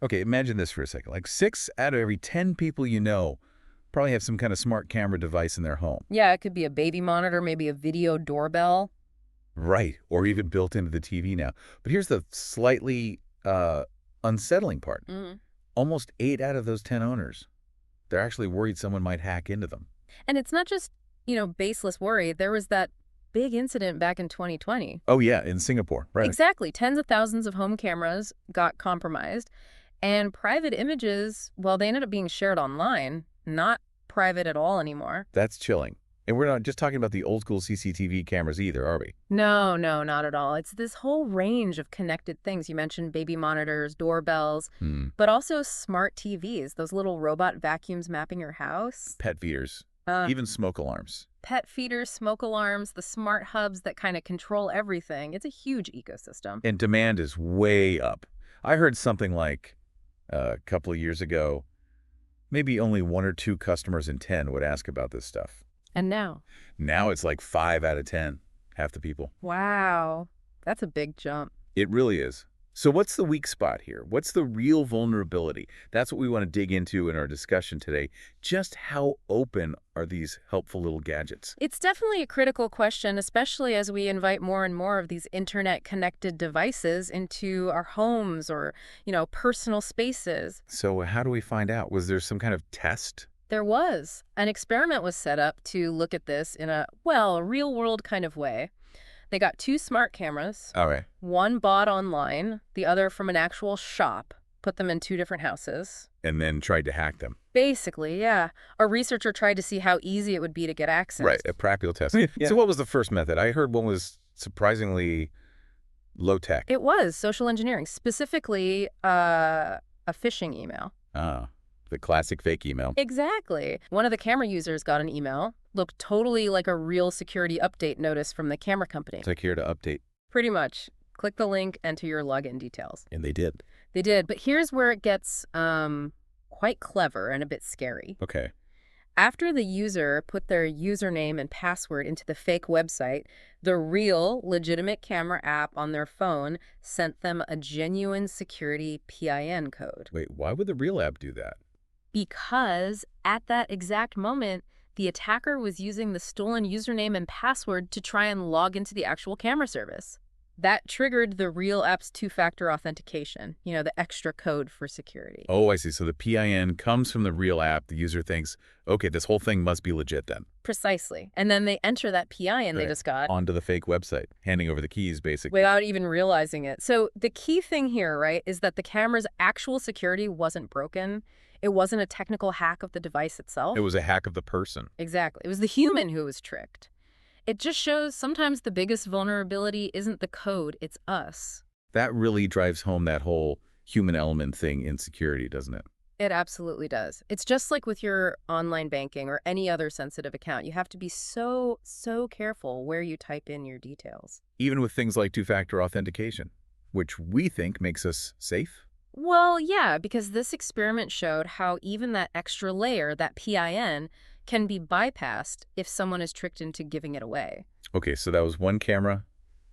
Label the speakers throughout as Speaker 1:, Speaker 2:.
Speaker 1: Okay, imagine this for a second. Like 6 out of every 10 people you know probably have some kind of smart camera device in their home.
Speaker 2: Yeah, it could be a baby monitor, maybe a video doorbell.
Speaker 1: Right, or even built into the TV now. But here's the slightly unsettling part.
Speaker 2: Mhm.
Speaker 1: Almost 8 out of those 10 owners, they're actually worried someone might hack into them.
Speaker 2: And it's not just, baseless worry. There was that big incident back in 2020.
Speaker 1: Oh, yeah, in Singapore, right.
Speaker 2: Exactly. Tens of thousands of home cameras got compromised, and private images, well, they ended up being shared online, not private at all anymore.
Speaker 1: That's chilling. And we're not just talking about the old school CCTV cameras either, are we?
Speaker 2: No, no, not at all. It's this whole range of connected things. You mentioned baby monitors, doorbells,
Speaker 1: Hmm.
Speaker 2: but also smart TVs, those little robot vacuums mapping your house.
Speaker 1: Pet feeders,
Speaker 2: Uh,
Speaker 1: even smoke alarms.
Speaker 2: Pet feeders, smoke alarms, the smart hubs that kind of control everything. It's a huge ecosystem.
Speaker 1: And demand is way up. I heard something like a couple of years ago, maybe only 1 or 2 customers in 10 would ask about this stuff.
Speaker 2: And now,
Speaker 1: Now it's like 5 out of 10, half the people.
Speaker 2: wow, that's a big jump.
Speaker 1: It really is. So what's the weak spot here? What's the real vulnerability? That's what we want to dig into in our discussion today. Just how open are these helpful little gadgets?
Speaker 2: It's definitely a critical question, especially as we invite more and more of these internet-connected devices into our homes or, personal spaces.
Speaker 1: So how do we find out? Was there some kind of test?
Speaker 2: There was. An experiment was set up to look at this in a real-world kind of way. They got two smart cameras,
Speaker 1: All right.
Speaker 2: one bought online, the other from an actual shop, put them in two different houses.
Speaker 1: And then tried to hack them.
Speaker 2: Basically, yeah. A researcher tried to see how easy it would be to get access.
Speaker 1: Right, a practical test.
Speaker 2: Yeah.
Speaker 1: So what was the first method? I heard one was surprisingly low tech.
Speaker 2: It was social engineering, specifically a phishing email.
Speaker 1: Ah, the classic fake email.
Speaker 2: Exactly. One of the camera users got an email, looked totally like a real security update notice from the camera company.
Speaker 1: Click here to update.
Speaker 2: Pretty much. Click the link, enter your login details.
Speaker 1: And they did.
Speaker 2: They did, but here's where it gets quite clever and a bit scary.
Speaker 1: Okay.
Speaker 2: After the user put their username and password into the fake website, the real, legitimate camera app on their phone sent them a genuine security PIN code.
Speaker 1: Wait, why would the real app do that?
Speaker 2: Because at that exact moment, the attacker was using the stolen username and password to try and log into the actual camera service. That triggered the real app's two-factor authentication, the extra code for security.
Speaker 1: Oh, I see. So the PIN comes from the real app. The user thinks, okay, this whole thing must be legit then.
Speaker 2: Precisely. And then they enter that PIN they
Speaker 1: Right.
Speaker 2: just got
Speaker 1: Onto the fake website, handing over the keys, basically.
Speaker 2: without even realizing it. So the key thing here, right, is that the camera's actual security wasn't broken. It wasn't a technical hack of the device itself.
Speaker 1: It was a hack of the person.
Speaker 2: Exactly. It was the human who was tricked. It just shows sometimes the biggest vulnerability isn't the code, it's us.
Speaker 1: That really drives home that whole human element thing in security, doesn't it?
Speaker 2: It absolutely does. It's just like with your online banking or any other sensitive account. You have to be so, so careful where you type in your details.
Speaker 1: Even with things like two-factor authentication, which we think makes us safe.
Speaker 2: Well, yeah, because this experiment showed how even that extra layer, that PIN, can be bypassed if someone is tricked into giving it away.
Speaker 1: Okay, so that was one camera.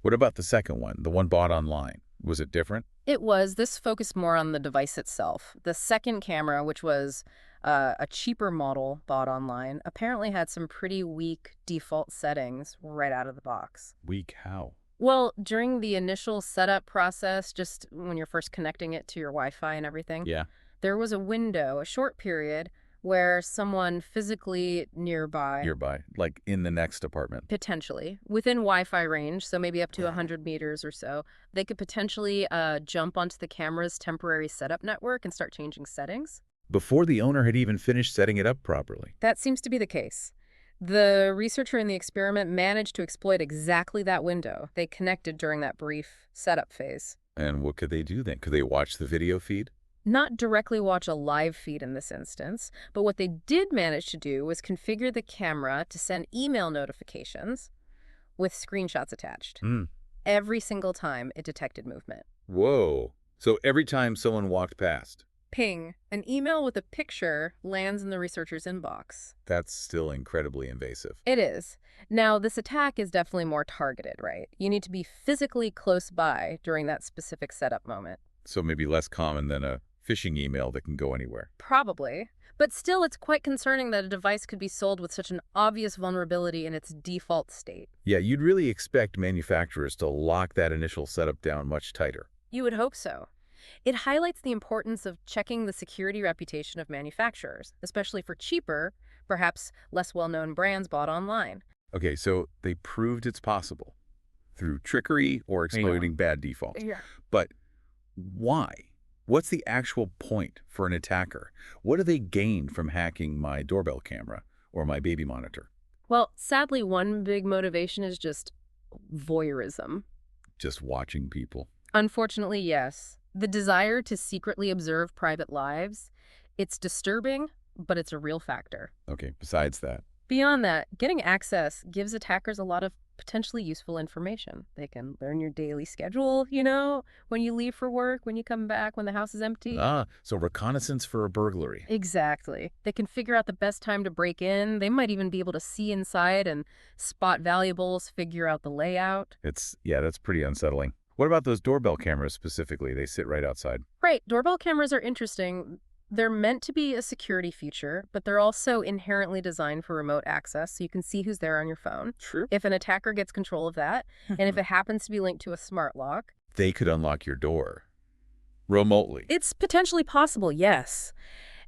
Speaker 1: What about the second one, the one bought online? Was it different?
Speaker 2: This focused more on the device itself. The second camera, which was a cheaper model bought online, apparently had some pretty weak default settings right out of the box.
Speaker 1: Weak how?
Speaker 2: Well, during the initial setup process, just when you're first connecting it to your Wi-Fi and everything,
Speaker 1: Yeah.
Speaker 2: there was a window, a short period, where someone physically nearby,
Speaker 1: Like in the next apartment.
Speaker 2: potentially, within Wi-Fi range, so maybe up to 100 meters or so, they could potentially jump onto the camera's temporary setup network and start changing settings.
Speaker 1: Before the owner had even finished setting it up properly.
Speaker 2: That seems to be the case. The researcher in the experiment managed to exploit exactly that window. They connected during that brief setup phase.
Speaker 1: And what could they do then? Could they watch the video feed?
Speaker 2: Not directly watch a live feed in this instance, but what they did manage to do was configure the camera to send email notifications with screenshots attached.
Speaker 1: Hmm.
Speaker 2: Every single time it detected movement.
Speaker 1: Whoa. So every time someone walked past,
Speaker 2: Ping, an email with a picture lands in the researcher's inbox.
Speaker 1: that's still incredibly invasive.
Speaker 2: It is. Now, this attack is definitely more targeted, right? You need to be physically close by during that specific setup moment.
Speaker 1: So maybe less common than a phishing email that can go anywhere.
Speaker 2: Probably. But still, it's quite concerning that a device could be sold with such an obvious vulnerability in its default state.
Speaker 1: Yeah, you'd really expect manufacturers to lock that initial setup down much tighter.
Speaker 2: You would hope so. It highlights the importance of checking the security reputation of manufacturers, especially for cheaper, perhaps less well-known brands bought online.
Speaker 1: Okay, so they proved it's possible through trickery or exploiting bad defaults.
Speaker 2: Yeah.
Speaker 1: But why? What's the actual point for an attacker? What do they gain from hacking my doorbell camera or my baby monitor?
Speaker 2: Well, sadly, one big motivation is just voyeurism.
Speaker 1: Just watching people.
Speaker 2: Unfortunately, yes. The desire to secretly observe private lives, it's disturbing, but it's a real factor.
Speaker 1: Okay, besides that.
Speaker 2: Beyond that, getting access gives attackers a lot of potentially useful information. They can learn your daily schedule, when you leave for work, when you come back, when the house is empty.
Speaker 1: So reconnaissance for a burglary.
Speaker 2: Exactly. They can figure out the best time to break in. They might even be able to see inside and spot valuables, figure out the layout.
Speaker 1: That's pretty unsettling. What about those doorbell cameras specifically? They sit right outside.
Speaker 2: Right. Doorbell cameras are interesting. They're meant to be a security feature, but they're also inherently designed for remote access, so you can see who's there on your phone.
Speaker 1: True.
Speaker 2: If an attacker gets control of that, and if it happens to be linked to a smart lock,
Speaker 1: They could unlock your door remotely.
Speaker 2: it's potentially possible, yes.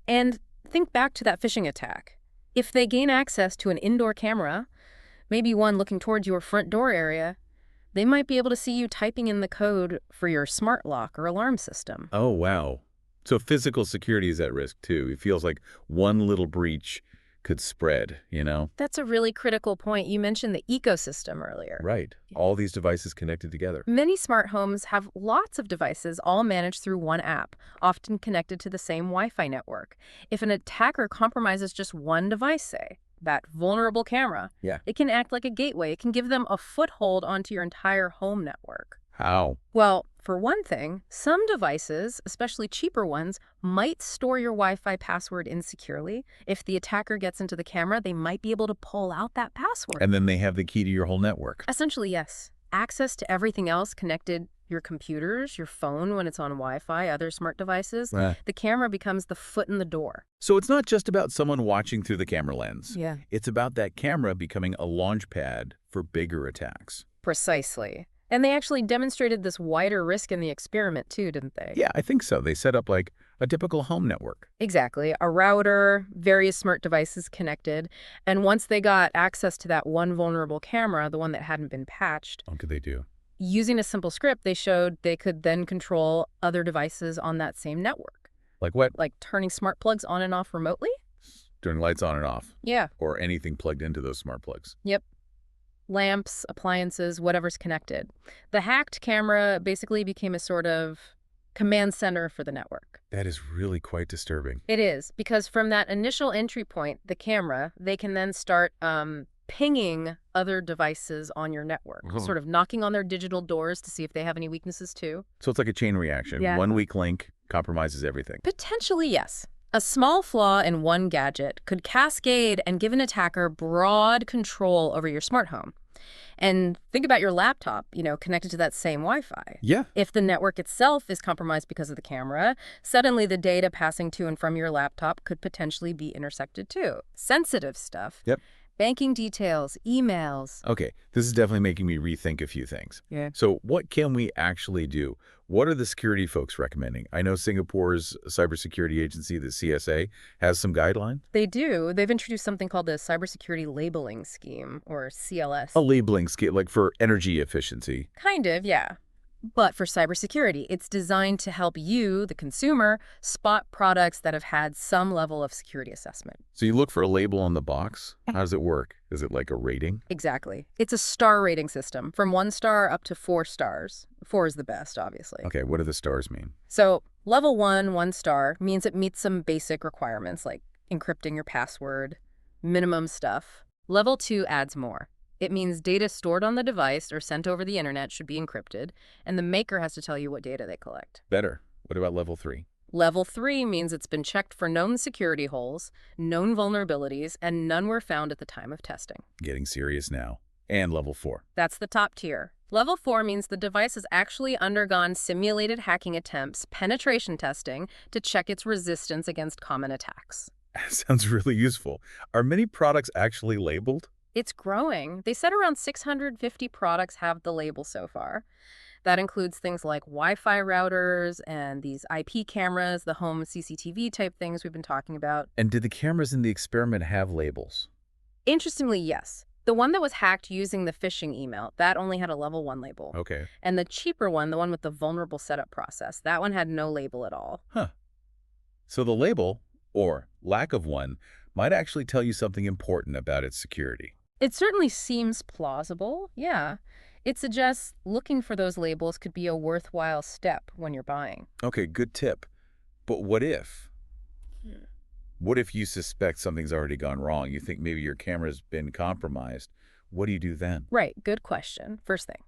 Speaker 2: And think back to that phishing attack. If they gain access to an indoor camera, maybe one looking towards your front door area, they might be able to see you typing in the code for your smart lock or alarm system.
Speaker 1: Oh, wow. So physical security is at risk, too. It feels like one little breach could spread,
Speaker 2: That's a really critical point. You mentioned the ecosystem earlier.
Speaker 1: Right. All these devices connected together.
Speaker 2: Many smart homes have lots of devices all managed through one app, often connected to the same Wi-Fi network. If an attacker compromises just one device, say, that vulnerable camera, it can act like a gateway. It can give them a foothold onto your entire home network.
Speaker 1: How?
Speaker 2: Well, for one thing, some devices, especially cheaper ones, might store your Wi-Fi password insecurely. If the attacker gets into the camera, they might be able to pull out that password.
Speaker 1: And then they have the key to your whole network.
Speaker 2: Essentially, yes. Access to everything else connected, your computers, your phone when it's on Wi-Fi, other smart devices. The camera becomes the foot in the door.
Speaker 1: So it's not just about someone watching through the camera lens.
Speaker 2: Yeah.
Speaker 1: It's about that camera becoming a launch pad for bigger attacks.
Speaker 2: Precisely. And they actually demonstrated this wider risk in the experiment too, didn't they?
Speaker 1: Yeah, I think so. They set up like a typical home network.
Speaker 2: Exactly. A router, various smart devices connected. And once they got access to that one vulnerable camera, the one that hadn't been patched,
Speaker 1: What could they do?
Speaker 2: using a simple script, they showed they could then control other devices on that same network.
Speaker 1: Like what?
Speaker 2: Like turning smart plugs on and off remotely?
Speaker 1: Turning lights on and off.
Speaker 2: Yeah.
Speaker 1: Or anything plugged into those smart plugs.
Speaker 2: Yep. Lamps, appliances, whatever's connected. The hacked camera basically became a sort of command center for the network.
Speaker 1: That is really quite disturbing.
Speaker 2: It is, because from that initial entry point, the camera, they can then start pinging other devices on your network, sort of knocking on their digital doors to see if they have any weaknesses too.
Speaker 1: So it's like a chain reaction.
Speaker 2: Yeah.
Speaker 1: One weak link compromises everything.
Speaker 2: Potentially, yes. A small flaw in one gadget could cascade and give an attacker broad control over your smart home. And think about your laptop, connected to that same Wi-Fi.
Speaker 1: Yeah.
Speaker 2: If the network itself is compromised because of the camera, suddenly the data passing to and from your laptop could potentially be intersected too. Sensitive stuff.
Speaker 1: Yep.
Speaker 2: Banking details, emails.
Speaker 1: Okay, this is definitely making me rethink a few things.
Speaker 2: Yeah.
Speaker 1: So what can we actually do? What are the security folks recommending? I know Singapore's cybersecurity agency, the CSA, has some guidelines.
Speaker 2: They do. They've introduced something called the Cybersecurity Labeling Scheme, or CLS.
Speaker 1: A labeling scheme, like for energy efficiency.
Speaker 2: Kind of, yeah. But for cybersecurity, it's designed to help you, the consumer, spot products that have had some level of security assessment.
Speaker 1: So you look for a label on the box. How does it work? Is it like a rating?
Speaker 2: Exactly. It's a star rating system, from 1 star up to 4 stars. 4 is the best, obviously.
Speaker 1: Okay, what do the stars mean?
Speaker 2: So level 1, 1 star, means it meets some basic requirements like encrypting your password, minimum stuff. Level 2 adds more. It means data stored on the device or sent over the internet should be encrypted, and the maker has to tell you what data they collect.
Speaker 1: Better. What about level 3?
Speaker 2: Level 3 means it's been checked for known security holes, known vulnerabilities, and none were found at the time of testing.
Speaker 1: Getting serious now. And level 4.
Speaker 2: That's the top tier. Level 4 means the device has actually undergone simulated hacking attempts, penetration testing, to check its resistance against common attacks.
Speaker 1: Sounds really useful. Are many products actually labeled?
Speaker 2: It's growing. They said around 650 products have the label so far. That includes things like Wi-Fi routers and these IP cameras, the home CCTV type things we've been talking about.
Speaker 1: And did the cameras in the experiment have labels?
Speaker 2: Interestingly, yes. The one that was hacked using the phishing email, that only had a level 1 label.
Speaker 1: Okay.
Speaker 2: And the cheaper one, the one with the vulnerable setup process, that one had no label at all.
Speaker 1: Huh. So the label, or lack of one, might actually tell you something important about its security.
Speaker 2: It certainly seems plausible, yeah. It suggests looking for those labels could be a worthwhile step when you're buying.
Speaker 1: Okay, good tip. But what if?
Speaker 2: Hmm.
Speaker 1: What if you suspect something's already gone wrong? You think maybe your camera's been compromised. What do you do then?
Speaker 2: Right, good question. First thing,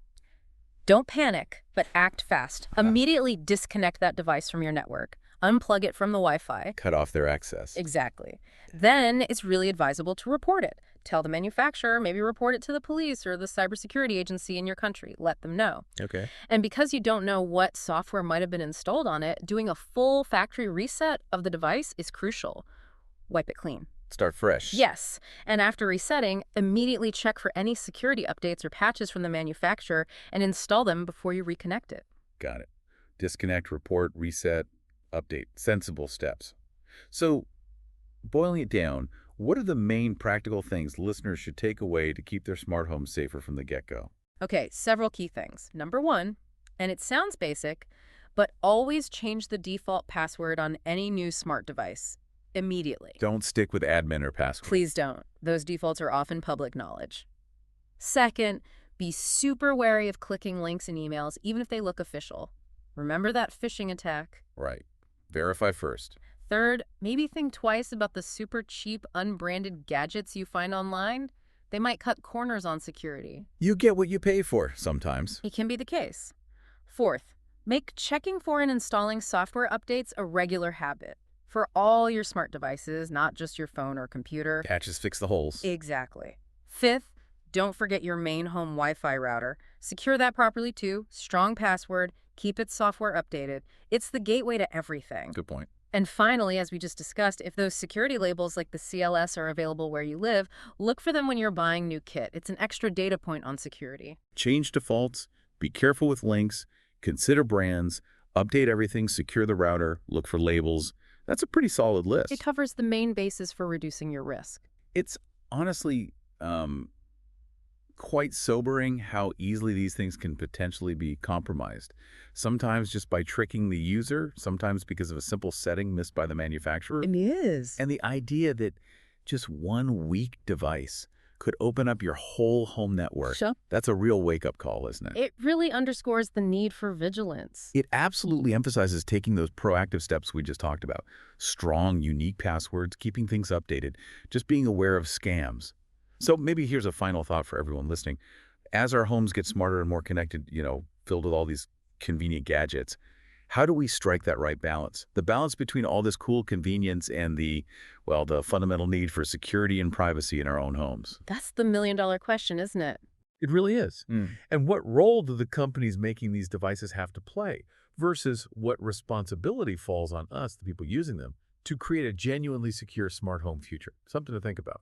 Speaker 2: don't panic, but act fast. Immediately disconnect that device from your network. Unplug it from the Wi-Fi.
Speaker 1: Cut off their access.
Speaker 2: Exactly. Then it's really advisable to report it. Tell the manufacturer, maybe report it to the police or the cybersecurity agency in your country. Let them know.
Speaker 1: Okay.
Speaker 2: And because you don't know what software might have been installed on it, doing a full factory reset of the device is crucial. Wipe it clean.
Speaker 1: Start fresh.
Speaker 2: Yes, and after resetting, immediately check for any security updates or patches from the manufacturer and install them before you reconnect it.
Speaker 1: Got it. Disconnect, report, reset, update. Sensible steps. So, boiling it down, what are the main practical things listeners should take away to keep their smart homes safer from the get-go?
Speaker 2: Okay, several key things. Number one, and it sounds basic, but always change the default password on any new smart device immediately.
Speaker 1: Don't stick with admin or password.
Speaker 2: Please don't. Those defaults are often public knowledge. Second, be super wary of clicking links in emails, even if they look official. Remember that phishing attack.
Speaker 1: Right. Verify first.
Speaker 2: Third, maybe think twice about the super cheap, unbranded gadgets you find online. They might cut corners on security.
Speaker 1: You get what you pay for sometimes.
Speaker 2: It can be the case. Fourth, make checking for and installing software updates a regular habit for all your smart devices, not just your phone or computer.
Speaker 1: Patches fix the holes.
Speaker 2: Exactly. Fifth, don't forget your main home Wi-Fi router. Secure that properly too. Strong password. Keep its software updated. It's the gateway to everything.
Speaker 1: Good point.
Speaker 2: And finally, as we just discussed, if those security labels like the CLS are available where you live, look for them when you're buying new kit. It's an extra data point on security.
Speaker 1: Change defaults, be careful with links, consider brands, update everything, secure the router, look for labels. That's a pretty solid list.
Speaker 2: It covers the main bases for reducing your risk.
Speaker 1: It's honestly quite sobering how easily these things can potentially be compromised. Sometimes just by tricking the user, sometimes because of a simple setting missed by the manufacturer.
Speaker 2: It is.
Speaker 1: And the idea that just one weak device could open up your whole home network.
Speaker 2: Sure.
Speaker 1: That's a real wake-up call, isn't it?
Speaker 2: It really underscores the need for vigilance.
Speaker 1: It absolutely emphasizes taking those proactive steps we just talked about. Strong, unique passwords, keeping things updated, just being aware of scams. So maybe here's a final thought for everyone listening. As our homes get smarter and more connected, filled with all these convenient gadgets, how do we strike that right balance? The balance between all this cool convenience and the fundamental need for security and privacy in our own homes.
Speaker 2: That's the million-dollar question, isn't it?
Speaker 3: It really is. And what role do the companies making these devices have to play versus what responsibility falls on us, the people using them, to create a genuinely secure smart home future? Something to think about.